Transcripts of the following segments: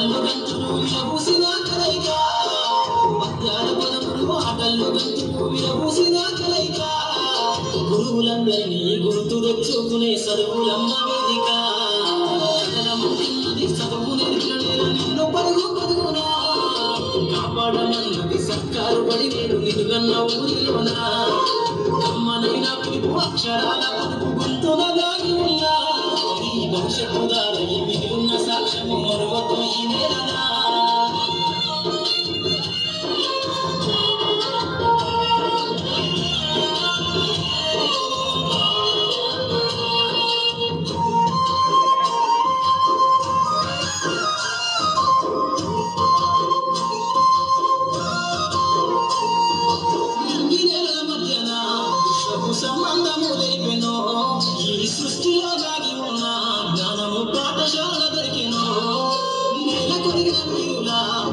ఆటల్లో గంతులు విరబూసిన కలయిక మధ్యాహ్న పదములు ఆటల్లో గంతులు విరబూసిన కలయిక గురువులందరినీ గుర్తు తెచ్చుకునే చదువులమ్మ వేదిక చదువు నిన్ను పరుగు పరుగునా కాపాడమన్నది సర్కారు బడి నేను నిలుగన్న ఊరిలోనా కమ్మనైన పిలుపు అక్షరాల పలుపు గొంతున దాగి ఉన్నా ఈ భవిష్యత్తు దారి మిగిలిన సాక్ష్యము మరువతో ఈ నేలనా సంబంధము తెలిపెనో ఈ సృష్టిలో దాగి ఉన్న జ్ఞానము పాఠశాల దొరికెనో నేల కొరిగిన వీరుల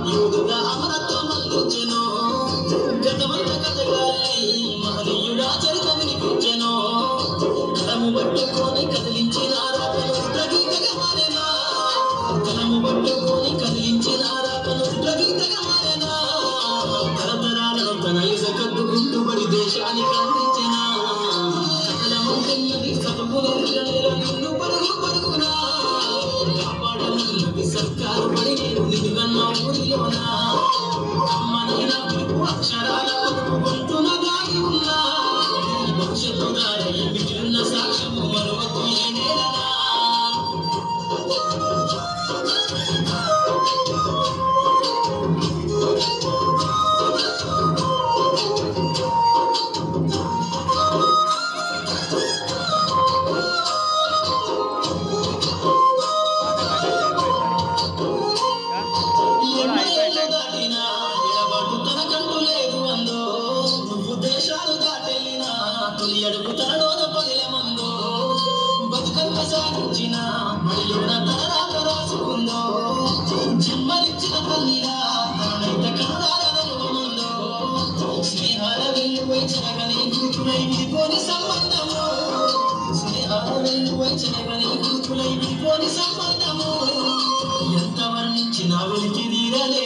యోగుగా అమరత్వం అందించెనో గతమంత కథగారి మహనీయుడా చరిత వినిపించెనో కలము పట్టుకొని కదిలించిన రాకను రుద్రగీతగా మారేనా కలము పట్టుకొని కదిలించిన రాకను రుద్రగీతగా మారేనా తరతరాలను తన ఇస కట్టుకుంటూ బడి దేశానికి అందించెనా నిన్ను పరుగు పరుగునా కాపాడమన్నది సర్కారు బడి నేను నిలుగన్న ఊరిలోనా అమ్మనైన పిలుపు అక్షరాల పలుపు గొంతున దాగి ఉన్నా ఈ భవిష్యత్తు దారి మిగిలిన సాక్ష్యము మరువకు ఈ నేలనా అడుగు తనలోన పదిల మందో బతుకంత సాగించిన మడిలోన తన రాత రాసుకుందో జన్మనిచ్చిన తల్లిలా తనైత కనురాలదనుకుందో స్నేహాల వెల్లువై చెనగని గుర్తులై విడిపోని సంబంధము స్నేహాల వెల్లువై చెనగని గుర్తులై విడిపోని సంబంధము ఎంత వర్ణించినా ఉనికి తీరలే